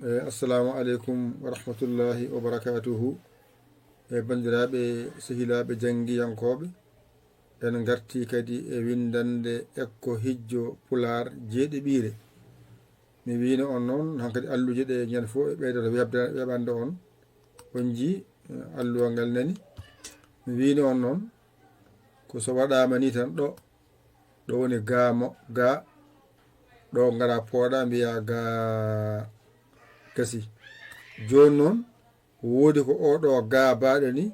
assalamu aleykum wa rahmatullahi wa barakatuhu. Bandiraɓe sehilaɓe janggiyankoɓe, en garti kadi e windande ekko hijjo pular jeeɗiɓire. Mi wino on noon hankkadi alluje ɗe ñande fof e ɓeydoto weɓande on ji alluwa ngal nani. Mi wino on noon ko so waɗama ni tan ɗo woni ga ɗo ngara pooɗa mbiya ga gasi. Joni noon woodi ko oɗo ga baɗo ni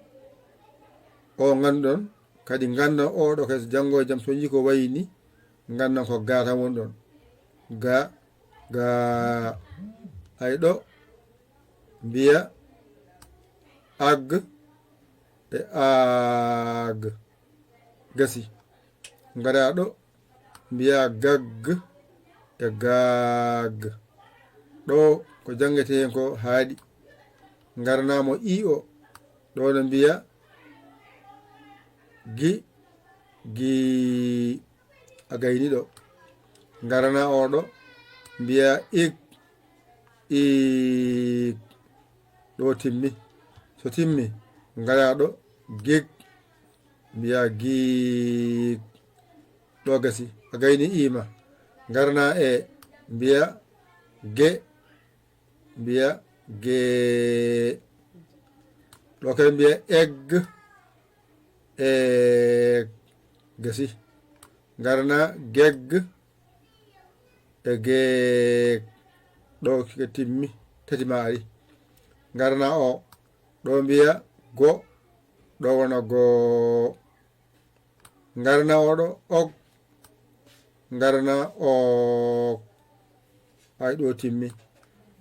o ganduɗon kadi gandan oɗo kadi janggo e jaam so yi ko wayi ni gandan ko ga tan woni ɗon. Ga ay ɗo mbiya ag e ag gasi. Ngara ɗo mbiya gagg e gag. ɗo ko jangete hen ko haaɗi. Garnamo i o ɗo no mbiya gi a gayni ɗo. Garana oɗo mbiya ik ɗo timmi. So timmi ngara ɗo gig mbiya gig ɗo gasi a gayni ima. Garna e mbiya mbiya ge ɗo kadi mbiya egg gasi. Garna gegg e geeg ɗo ke timmi tati maari. Garna o ɗo mbiya go ɗo wona go. Garna oɗo og. Garna o ay ɗo timmi.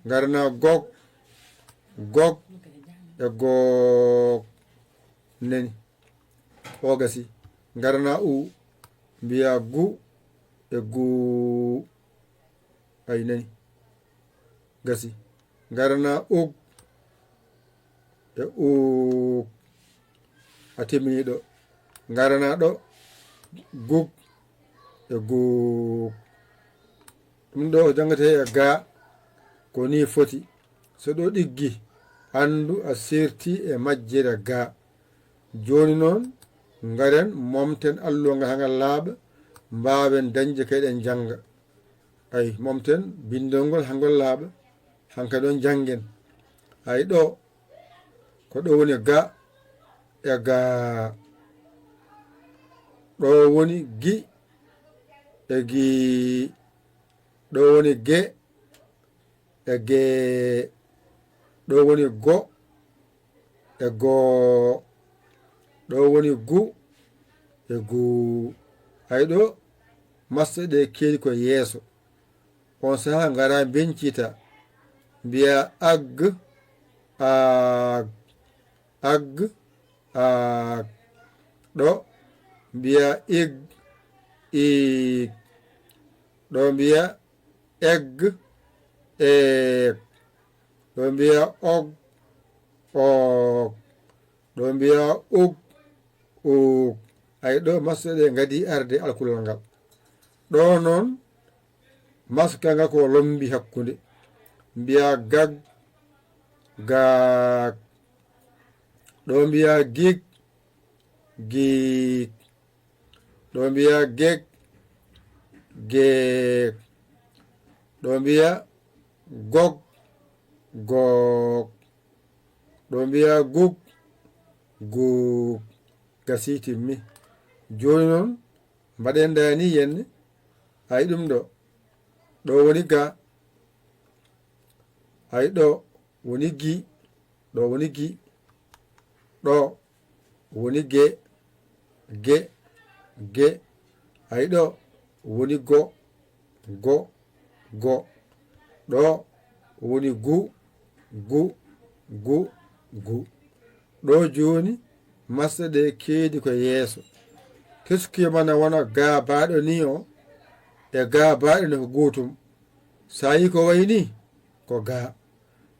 Garna gog e gog nani o gasi. Garna u mbiya gu e gu ay nani gasi. Garna ug e ug a timmini ɗo. Garna ɗo gug e gug. ɗum ɗo jangate e ga ko ni foti. So ɗo ɗiggi andu a serti e majjere ga. Joni noon garen momten alluwa ngal hangal laaɓa mbawen dañde kayɗen janga. Ay momten bindol ngol hangol laaɓa hanka ɗon jangen. Ay ɗo ko ɗo woni ga e ga. ɗo woni gi e gi. ɗo woni ge e ge. ɗo woni go e go. ɗo woni gu e gu. hay ɗo masɗe ɗe keedi ko yeeso. On saha ngara bencita mbiya ag ag ag ag. ɗo mbiya ig ig. ɗo mbiya egg egg. ɗo mbiya og og. ɗo mbiya ug ug. ay ɗo masɗe gadi arde alkulal ngal. ɗo noon maska nga ko lombi hakkunde. mbiya gag gag. ɗo mbiya gig gig. ɗo mbiya geg geg. ɗo mbiya gog gog. ɗo mbiya gug gug. gasi timmi. Joni noon mbaɗen dani yenne hay ɗum ɗo woni ga. hay ɗo woni gi. ɗo woni gi. ɗo woni ge ge. hay ɗo woni go go. ɗo woni gu gu. ɗo joni masɗe ɗe keedi ko yeeso. teskiye mana wona ga baɗo ni o e ga baɗo ne ko gotum. sa yi ko wayni ko ga.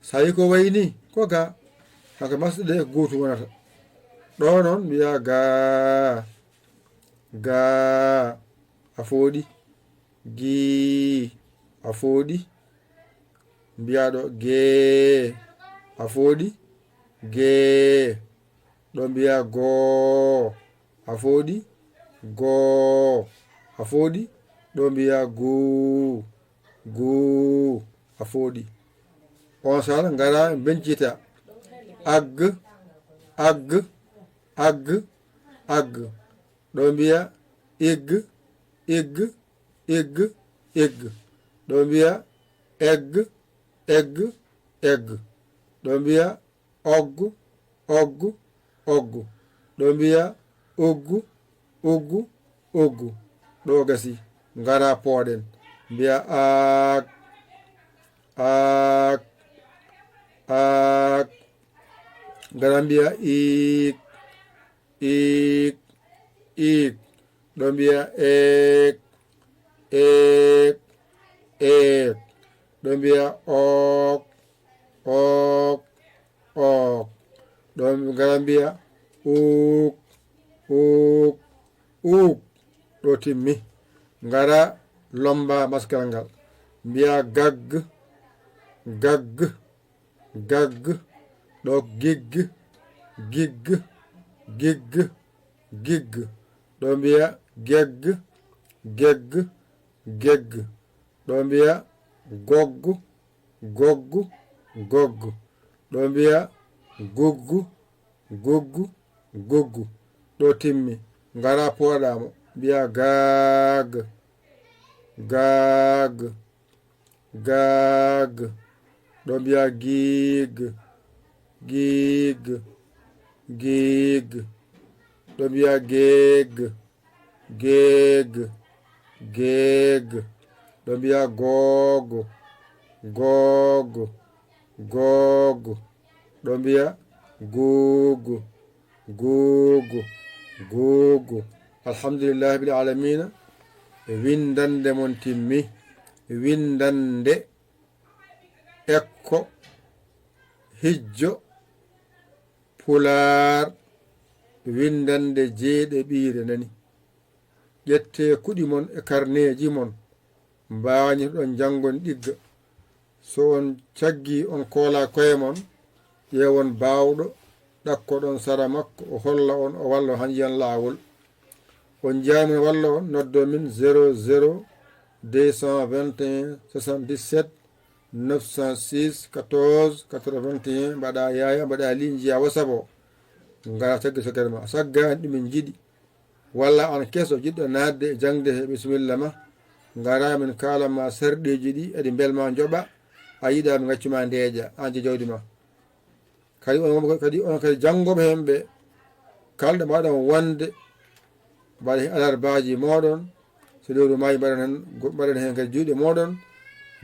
sa yi ko wayni ko ga. haka masɗe ɗe ko gotum wonata. ɗo noon mbiya ga a fooɗi gi a fooɗi mbiyaɗo gee a fooɗi gee ɗo mbiya goo a fooɗi goo a fooɗi ɗo mbiya guu guu a fooɗi on sala ngara bencita agg agg agg agg ɗo mbiya igg igg igg igg ɗo mbiya egg egg egg ɗo mbiya oggu oggu oggu ɗo mbiya uggu uggu uggu ɗo gasi ngara pooɗen mbiya aak aak aak ngara mbiya iik iik iik ɗo mbiya eek eek eek ɗo mbiya ook ook ook ɗo ngara mbiya uuk uuk uuk ɗo timmi ngara lomba maskal ngal mbiya gagg gagg gagg ɗo gigg gigg gigg gigg ɗo mbiya gegg gegg gegg ɗo mbiya goggu goggu goggu ɗo mbiya guggu guggu guggu ɗo timmi ngara pooɗamo mbiya gaag gaag gaag ɗo mbiya giig giig giig ɗo mbiya geeg geeg geeg ɗo mbiya googo googo googo ɗo mbiya guugu guugu guugu alhamdulillahi bil alamina windande mon timmi windande ekko hijjo pular windande jeeɗe ɓiire nani ƴette kuɗi mon e karneji mon mbawani ɗon jangon ɗigga so on caggi on koola koye mon ƴewon bawɗo ɗakkoɗon sara makko o holla on o walla han yiyan laawol on jaamin walla on noddo min 00 221 77 906 14 81 mbaɗa yaya mbaɗa linjiya wasabo ngara taggi sogere ma saggani ɗumin jiɗi walla an keso jiɗɗo nadde e jangde he bisimilla ma ngara min kalama serɗeji ɗi eɗi belma joɓa a yiɗa mi gaccuma ndeeƴa anje jawdi ma kadi on kadi jangoɓe hen ɓe kalɗo mbaɗon wonde mbaɗa hen alarbaji moɗon so lewru mayi mbaɗen hen kadi juuɗe moɗon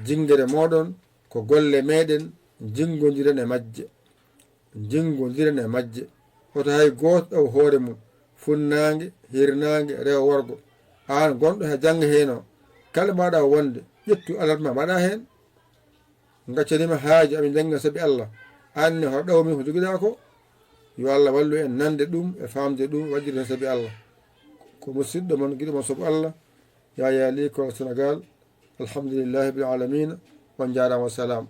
jingguere moɗon ko golle meɗen jingodiren e majje jingodiren e majje oto hay goto ɗaw hoore mum funnague hirnague rewo worgo an gonɗo he jangga heno kala mbaɗa wonde ƴettu alarma mbaɗa hen gaccanima haaji amin jangga saabi Allah anne hoto ɗawmi ko joguiɗa ko yo Allah wallu en nande ɗum e famde ɗum wajjirten saabi Allah ko musidɗo mon guiɗo mon saabu Allah yaya li ko Sénégal alhamdulillahi bil alamina on jarama salam